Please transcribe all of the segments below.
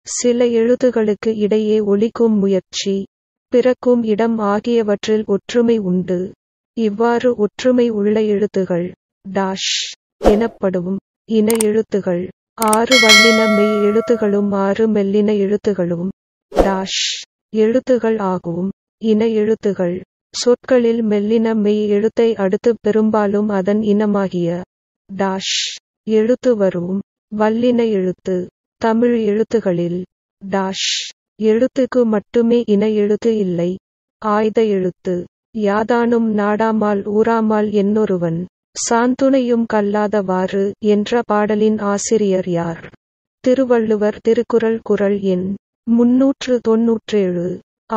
சில எழுத்துகளுக்கு இடையே ஒலிக்கும் முயற்சி, பிறக்கும் இடம் ஆகியவற்றில் ஒற்றுமை உண்டு. இவ்வாறு ஒற்றுமை உள்ள எழுத்துகள் டாஷ் எனப்படும். இன எழுத்துகள் 6 வல்லின மெய் எழுத்துகளும் 6 மெல்லின எழுத்துகளும் டாஷ் எழுத்துகள் ஆகும். இன எழுத்துகள் சொற்களில் மெல்லின மெய் எழுத்தை அடுத்து பெரும்பாலும் அதன் இனமாகிய டாஷ் எழுத்து வரும். வல்லின எழுத்து தமிழ் எழுத்துகளில் டாஷ் எழுத்துக்கு மட்டுமே இன எழுத்து இல்லை. ஆய்த எழுத்து யாதானும் நாடாமால் ஊராமால் என்னொருவன் சாந்துணையும் கல்லாதவாறு என்ற பாடலின் ஆசிரியர் யார்? திருவள்ளுவர். திருக்குறள் குறள் எண் 397.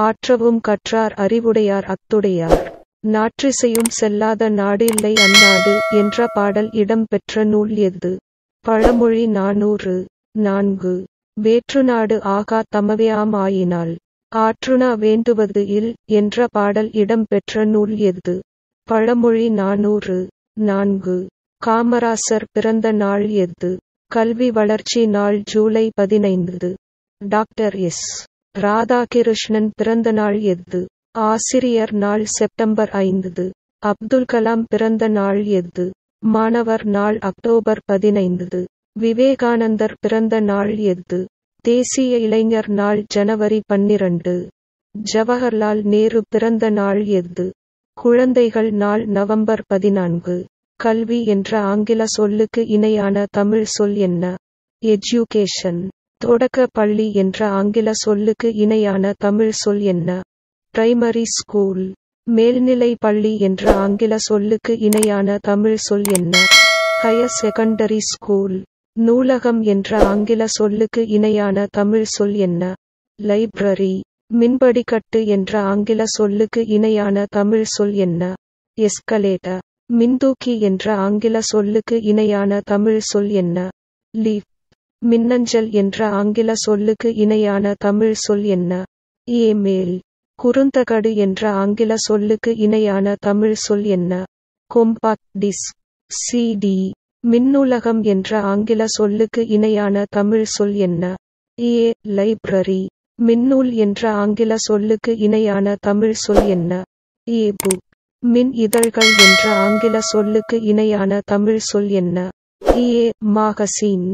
ஆற்றவும் கற்றார் அறிவுடையார் அத்துடையார் நாற்றிசையும் செல்லாத நாடு இல்லை அந்நாடு என்ற பாடல் இடம்பெற்ற நூல் எது? பழமொழி 404. வேற்றுநாடு ஆகா தமவையாம் ஆயினால் ஆற்றுணா வேண்டுவது இல் என்ற பாடல் இடம்பெற்ற நூல் எது? பழமொழி 404. காமராசர் பிறந்த நாள் எது? கல்வி வளர்ச்சி நாள் ஜூலை 15. Doctor S. ராதாகிருஷ்ணன் பிறந்த நாள் எது? ஆசிரியர் நாள் செப்டம்பர் 5. அப்துல் கலாம் பிறந்த நாள் எது? மாணவர் நாள் அக்டோபர் 15. விவேகானந்தர் பிறந்த நாள் எது? தேசிய இளைஞர் நாள் ஜனவரி 12. ஜவஹர்லால் நேரு பிறந்த நாள் எது? குழந்தைகள் நாள் நவம்பர் 14. கல்வி என்ற ஆங்கில சொல்லுக்கு இணையான தமிழ் சொல் என்ன? எஜுகேஷன். தொடக்க பள்ளி என்ற ஆங்கில சொல்லுக்கு இணையான தமிழ் சொல் என்ன? Primary school. மேல்நிலை பள்ளி என்ற ஆங்கில சொல்லுக்கு இணையான தமிழ் சொல் என்ன? Higher secondary school. நூலகம் என்ற ஆங்கில சொல்லுக்கு இணையான தமிழ் சொல் என்ன? லைப்ரரி. மின்படிக்கட்டு என்ற ஆங்கில சொல்லுக்கு இணையான தமிழ் சொல் என்ன? எஸ்கலேட்டர். மின்தூக்கி என்ற ஆங்கில சொல்லுக்கு இணையான தமிழ் சொல் என்ன? லீஃப். மின்னஞ்சல் என்ற ஆங்கில சொல்லுக்கு இணையான தமிழ் சொல் என்ன? இமெயில். குறுந்தகடு என்ற ஆங்கில சொல்லுக்கு இணையான தமிழ் சொல் என்ன? கொம்பாக்ட் டிஸ்க். சிடி. மின்னூலகம் என்ற ஆங்கில சொல்லுக்கு இணையான தமிழ் சொல் என்ன? லைப்ரரி. மின்னூல் என்ற ஆங்கில சொல்லுக்கு இணையான தமிழ் சொல் என்ன? புக். மின் இதழ்கள் என்ற ஆங்கில சொல்லுக்கு இணையான தமிழ் சொல் என்ன? மாகசின்.